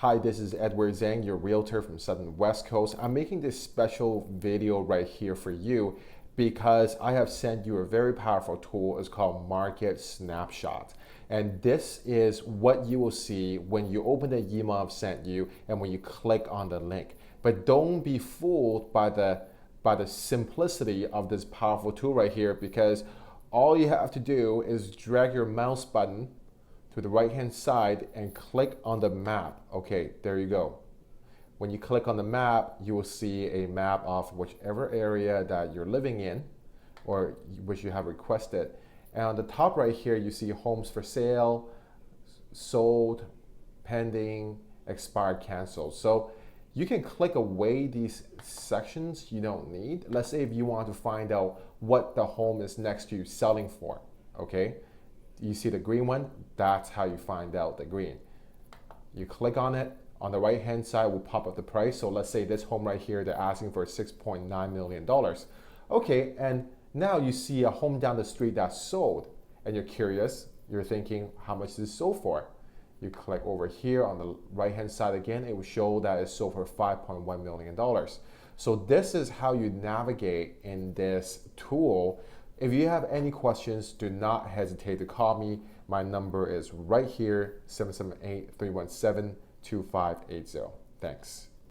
Hi, this is Edward Zhang, your realtor from Southern West Coast. I'm making this special video right here for you because I have sent you a very powerful tool. It's called Market Snapshot. And this is what you will see when you open the email I've sent you and when you click on the link. But don't be fooled by the simplicity of this powerful tool right here, because all you have to do is drag your mouse button to the right hand side and click on the map. Okay, there you go. When you click on the map, you will see a map of whichever area that you're living in or which you have requested. And on the top right here, you see homes for sale, sold, pending, expired, canceled. So you can click away these sections you don't need. Let's say if you want to find out what the home is next to you selling for, okay? You see the green one? That's how you find out the green. You click on it. On the right hand side will pop up the price. So let's say this home right here, they're asking for $6.9 million. Okay, and now you see a home down the street that's sold and you're curious. You're thinking, how much is this sold for? You click over here on the right hand side again, it will show that it's sold for $5.1 million. So this is how you navigate in this tool. If you have any questions, do not hesitate to call me. My number is right here, 778-317-2580. Thanks.